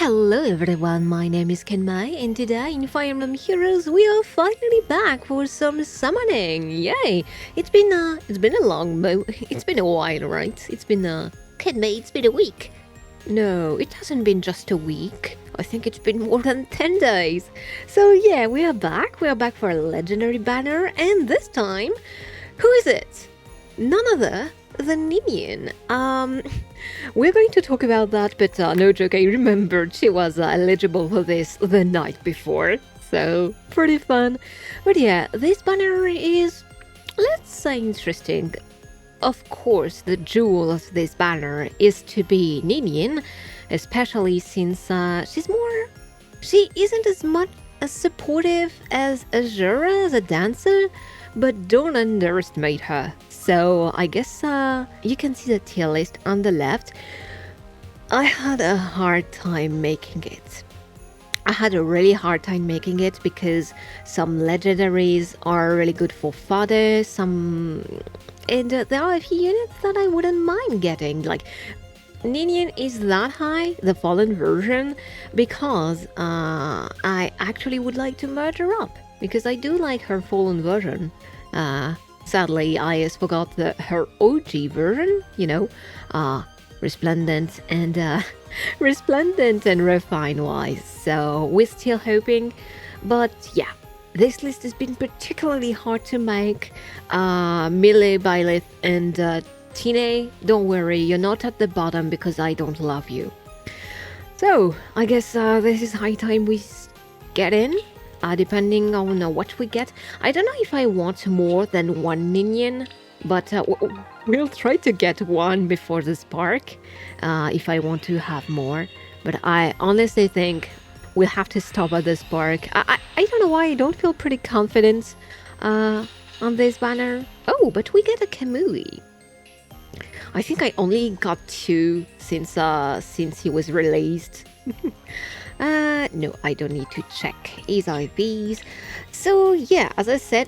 Hello everyone, my name is Kenmai, and today in Fire Emblem Heroes we are finally back for some summoning. Yay! It's been a long it's been a while, right? Kenmai, it's been a week. No, it hasn't been just a week. I think it's been more than 10 days. So yeah, we are back. We are back for a legendary banner, and this time, who is it? None other than Ninian. We're going to talk about that, but no joke, I remembered she was eligible for this the night before, so pretty fun. But yeah, this banner is, let's say, interesting. Of course, the jewel of this banner is to be Ninian, especially since she isn't as much as supportive as Azura as a dancer, but don't underestimate her. So I guess you can see the tier list on the left. I had a hard time making it. I had a really hard time making it because some legendaries are really good for fodder, and there are a few units that I wouldn't mind getting. Like, Ninian is that high, the fallen version, because I actually would like to merge her up, because I do like her fallen version. Sadly, I just forgot her OG version, resplendent and refined wise. So we're still hoping, but yeah, this list has been particularly hard to make. Mille, Byleth, and Tine, don't worry, you're not at the bottom because I don't love you. So I guess this is high time we get in. Depending on what we get. I don't know if I want more than one Ninian, but we'll try to get one before the spark if I want to have more. But I honestly think we'll have to stop at the spark. I don't know why I don't feel pretty confident on this banner. Oh, but we get a Kamui. I think I only got two since he was released. No, I don't need to check his IVs. So yeah, as I said,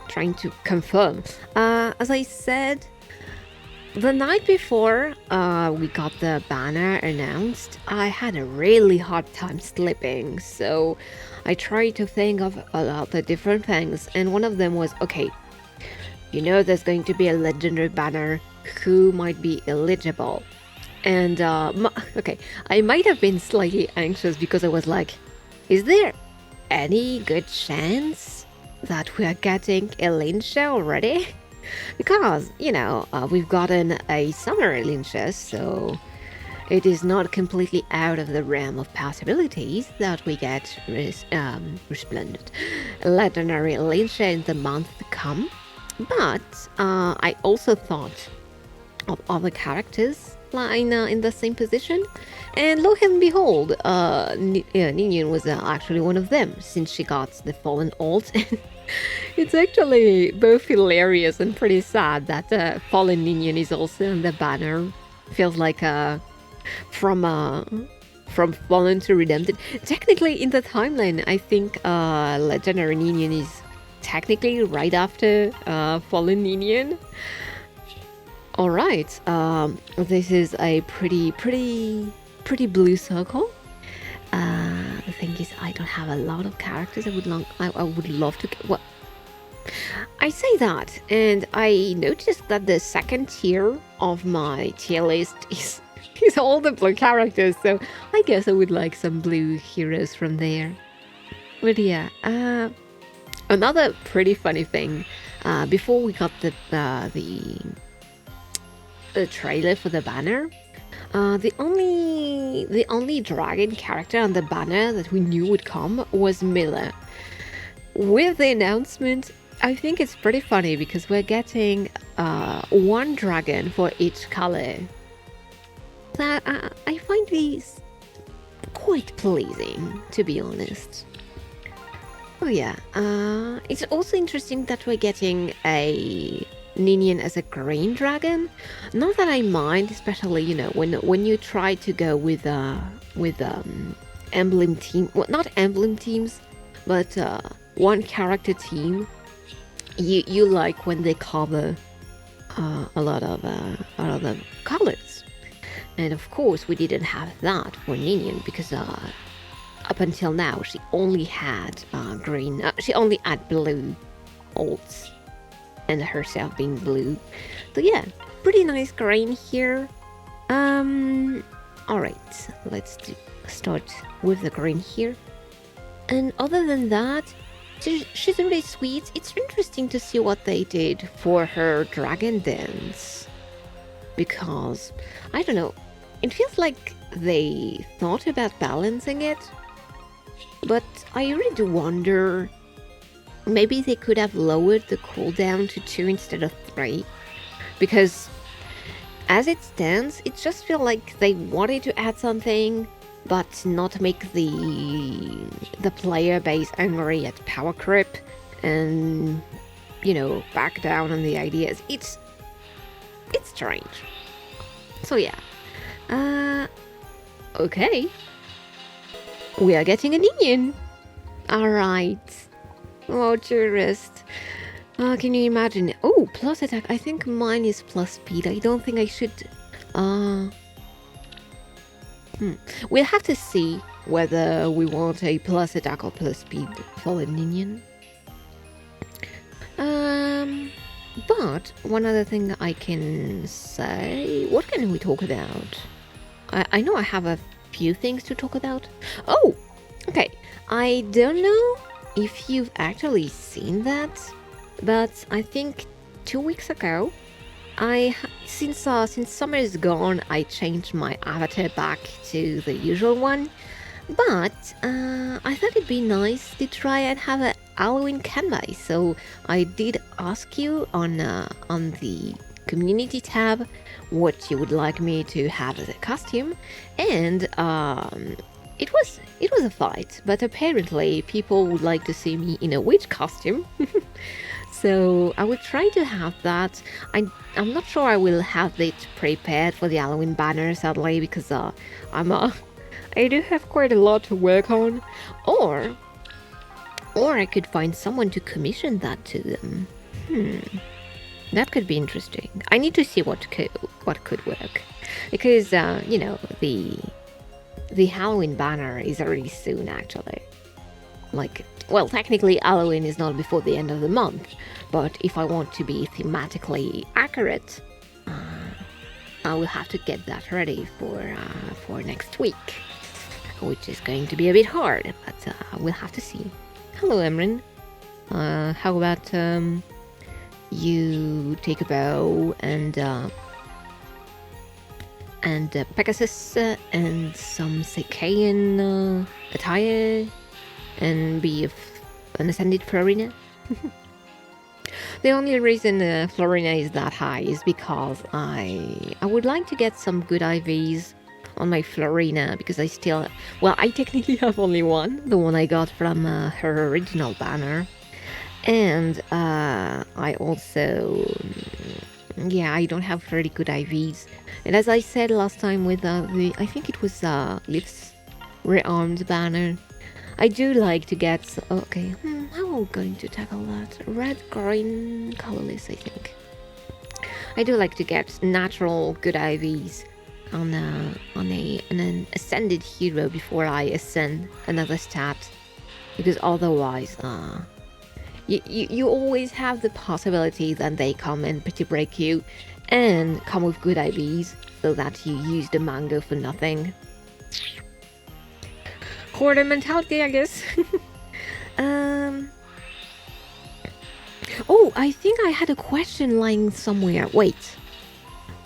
trying to confirm. As I said, the night before we got the banner announced, I had a really hard time sleeping. So I tried to think of a lot of different things, and one of them was, okay, there's going to be a legendary banner. Who might be eligible? And, okay, I might have been slightly anxious because I was like, is there any good chance that we are getting a Linsha already? Because, we've gotten a summer Linsha, so it is not completely out of the realm of possibilities that we get resplendent legendary Linsha in the month to come. But I also thought of other characters in the same position, and lo and behold, Ninian was actually one of them, since she got the fallen alt. It's actually both hilarious and pretty sad that fallen Ninian is also on the banner. Feels like from fallen to redempted. Technically, in the timeline, I think Legendary Ninian is technically right after fallen Ninian. All right, this is a pretty blue circle. The thing is, I don't have a lot of characters. I would love to. Well, I say that, and I noticed that the second tier of my tier list is all the blue characters. So I guess I would like some blue heroes from there. But yeah, another pretty funny thing. Before we got the trailer for the banner, the only dragon character on the banner that we knew would come was Mille. With the announcement, I think it's pretty funny because we're getting one dragon for each color. That I find these quite pleasing, to be honest. Oh yeah, it's also interesting that we're getting a Ninian as a green dragon. Not that I mind, especially when you try to go with emblem team, well, not emblem teams, but one character team. You like when they cover a lot of colors. And of course, we didn't have that for Ninian because up until now, she only had green. She only had blue alts, and herself being blue. So yeah, pretty nice green here. All right, let's start with the green here. And other than that, she's really sweet. It's interesting to see what they did for her dragon dance. Because, I don't know, it feels like they thought about balancing it. But I really do wonder, maybe they could have lowered the cooldown to 2 instead of 3. Because as it stands, it just feels like they wanted to add something, but not make the player base angry at power creep and, you know, back down on the ideas. It's strange. So yeah. Okay. We are getting a Ninian. Alright. Oh, tourist. Can you imagine? Oh, plus attack. I think mine is plus speed. I don't think I should... We'll have to see whether we want a plus attack or plus speed for the Ninian. But one other thing I can say... What can we talk about? I know I have a few things to talk about. Oh! Okay. I don't know if you've actually seen that, but I think 2 weeks ago, since summer is gone, I changed my avatar back to the usual one. But I thought it'd be nice to try and have a Halloween kanbai, so I did ask you on the community tab what you would like me to have as a costume, and it was a fight, but apparently people would like to see me in a witch costume. So I will try to have that. I'm not sure I will have it prepared for the Halloween banner, sadly, because I do have quite a lot to work on, or I could find someone to commission that to them. That could be interesting. I need to see what could work, because you know, the Halloween banner is already soon, actually. Like, well, technically Halloween is not before the end of the month, but if I want to be thematically accurate, I will have to get that ready for next week, which is going to be a bit hard, but we'll have to see. Hello, Emrin. How about you take a bow and Pegasus and some Sakaean attire and be an ascended Florina? The only reason Florina is that high is because I would like to get some good IVs on my Florina, because I technically have only one, the one I got from her original banner. And I also, I don't have very good IVs. And as I said last time with I think it was Liv's rearmed banner, I do like to get, okay, how are we going to tackle that? Red, green, colorless, I think. I do like to get natural good IVs on an ascended hero before I ascend another stat, because otherwise, you always have the possibility that they come and pretty break you and come with good IVs, so that you use the mango for nothing. Hoarder mentality, I guess. Oh, I think I had a question lying somewhere. Wait.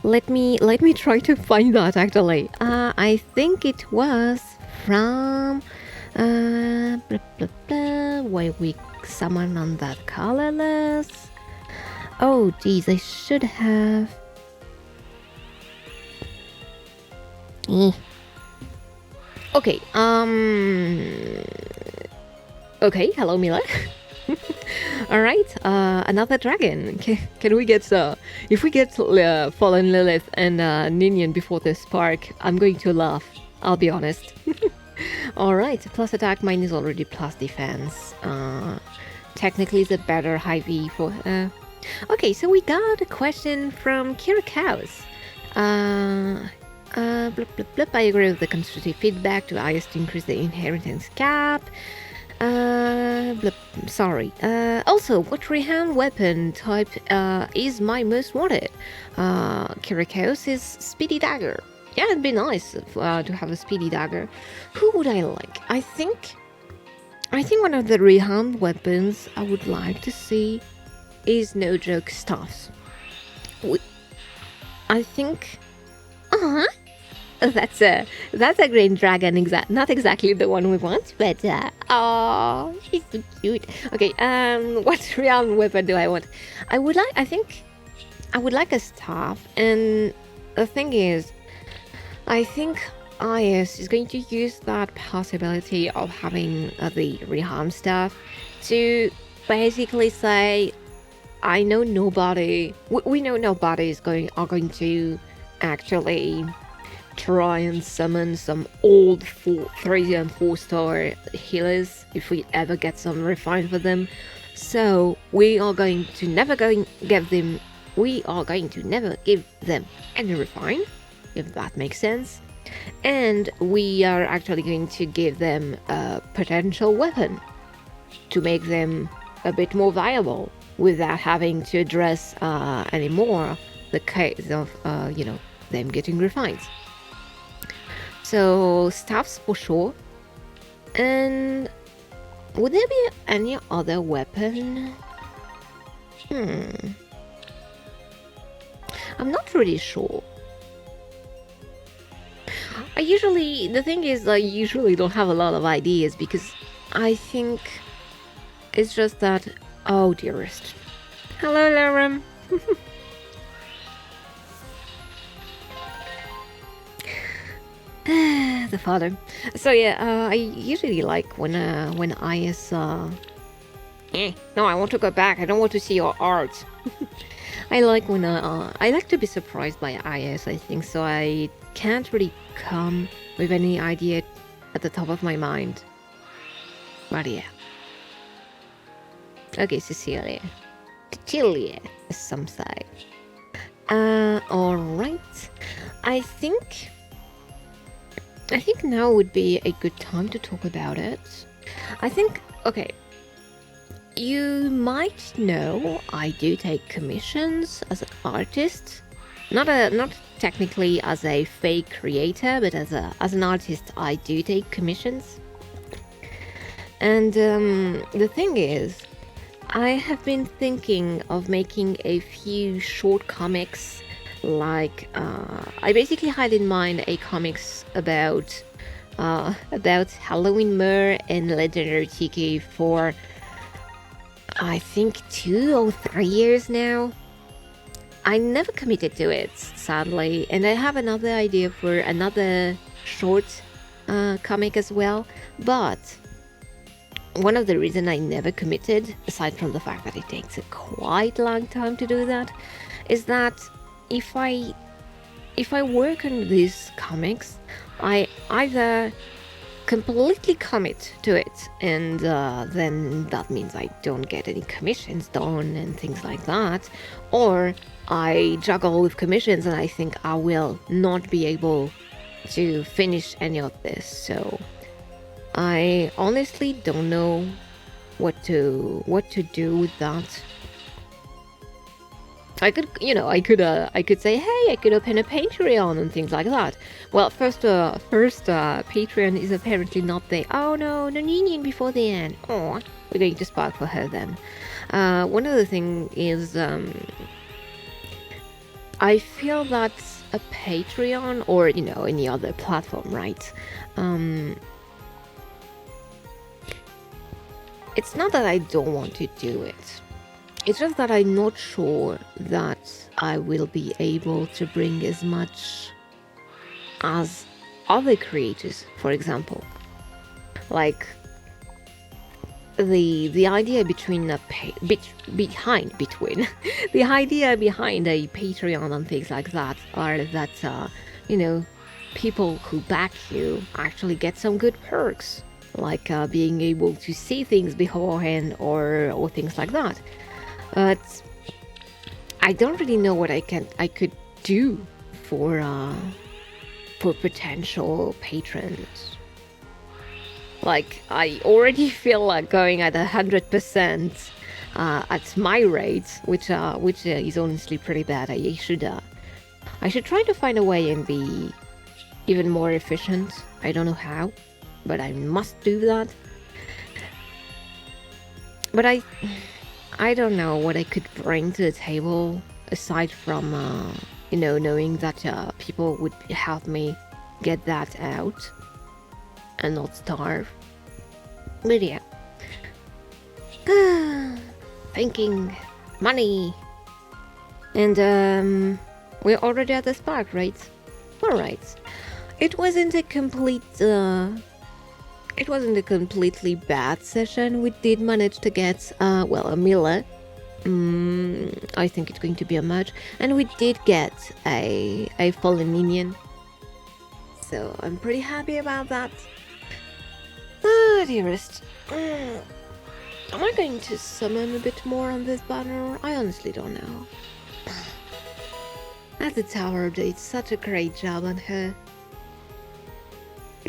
Let me try to find that, actually. I think it was from blah, blah, blah, why we summon on that colorless. Oh geez, I should have. Okay, okay, hello Mila. Alright, another dragon. Can we get, if we get Fallen Lilith and Ninian before the spark, I'm going to laugh, I'll be honest. Alright, plus attack, mine is already plus defense. Technically it's a better high V for her. Okay, so we got a question from Kirikaus. Blip, blip, blip. I agree with the constructive feedback to IS to increase the inheritance cap. Blip, sorry. Also, what Reham weapon type is my most wanted? Kiriko's Speedy Dagger. Yeah, it'd be nice to have a Speedy Dagger. Who would I like? I think one of the Reham weapons I would like to see is no joke staffs. I think. Uh-huh. That's a green dragon. Not exactly the one we want, but oh, she's so cute. Okay, what realm weapon do I want? I think I would like a staff, and the thing is, I think IS is going to use that possibility of having the reharm staff to basically say, I know nobody. We know nobody are going to actually try and summon some old 3 and 4-star healers if we ever get some refined for them. So we are going to never give them any refine, if that makes sense. And we are actually going to give them a potential weapon to make them a bit more viable without having to address anymore the case of them getting refined. So staffs for sure. And would there be any other weapon? I'm not really sure. I usually don't have a lot of ideas because I think it's just that. Oh, dearest. Hello, Laram. The father. So yeah, I usually like when IS no, I want to go back. I don't want to see your art. I like when I like to be surprised by IS, I think, so I can't really come with any idea at the top of my mind. But yeah. Okay, Cecilia, as some say. Alright. I think now would be a good time to talk about it. I think, okay, you might know I do take commissions as an artist. Not technically as a fake creator, but as an artist, I do take commissions. And the thing is, I have been thinking of making a few short comics. Like, I basically had in mind a comics about Halloween Mer and Legendary Tiki for, I think, 2 or 3 years now. I never committed to it, sadly, and I have another idea for another short comic as well, but one of the reasons I never committed, aside from the fact that it takes a quite long time to do that, is that if I work on these comics, I either completely commit to it, and then that means I don't get any commissions done and things like that, or I juggle with commissions and I think I will not be able to finish any of this. So I honestly don't know what to do with that. I could say, hey, I could open a Patreon and things like that. Well, first, Patreon is apparently not there. Oh no, Ninian before the end. Oh, we're going to spark for her then. One other thing is, I feel that a Patreon or any other platform, right? It's not that I don't want to do it. It's just that I'm not sure that I will be able to bring as much as other creators, for example. Like the idea behind the idea behind a Patreon and things like that are that people who back you actually get some good perks, like being able to see things beforehand or things like that. But I don't really know what I could do for for potential patrons. Like, I already feel like going at 100% at my rate, which is honestly pretty bad. I should try to find a way and be even more efficient. I don't know how, but I must do that. But I don't know what I could bring to the table aside from knowing that people would help me get that out and not starve. But yeah. Thinking money. And we're already at the spark, right? Alright. It wasn't a completely bad session. We did manage to get a Miller. I think it's going to be a merge. And we did get a fallen minion. So I'm pretty happy about that. Ah, dearest. Am I going to summon a bit more on this banner? I honestly don't know. As the tower did such a great job on her.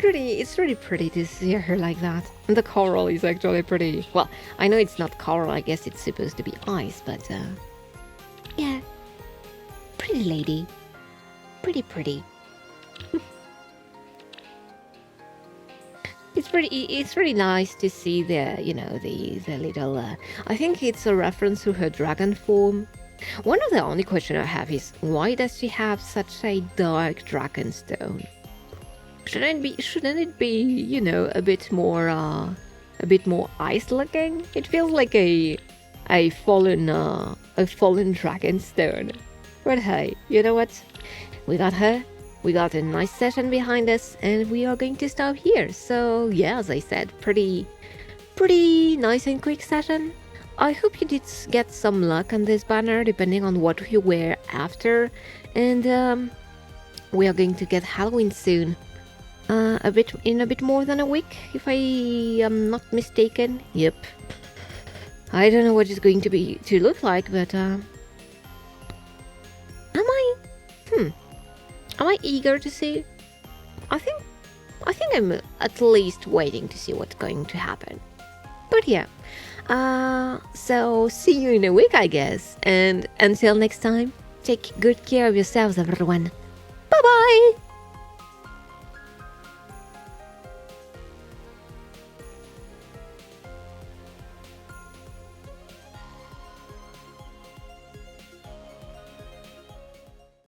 It's really pretty to see her like that. And the coral is actually pretty... Well, I know it's not coral, I guess it's supposed to be ice, but yeah. Pretty lady. Pretty. It's really nice to see the little... I think it's a reference to her dragon form. One of the only questions I have is, why does she have such a dark dragon stone? Shouldn't it be, a bit more ice looking? It feels like a fallen dragon stone. But hey, you know what? We got her. We got a nice session behind us, and we are going to stop here. So yeah, as I said, pretty nice and quick session. I hope you did get some luck on this banner, depending on what you wear after. And we are going to get Halloween soon. In a bit more than a week, if I am not mistaken. Yep. I don't know what it's going to look like, but am I eager to see? I think I'm at least waiting to see what's going to happen. But yeah. So see you in a week, I guess. And until next time, take good care of yourselves, everyone. Bye bye.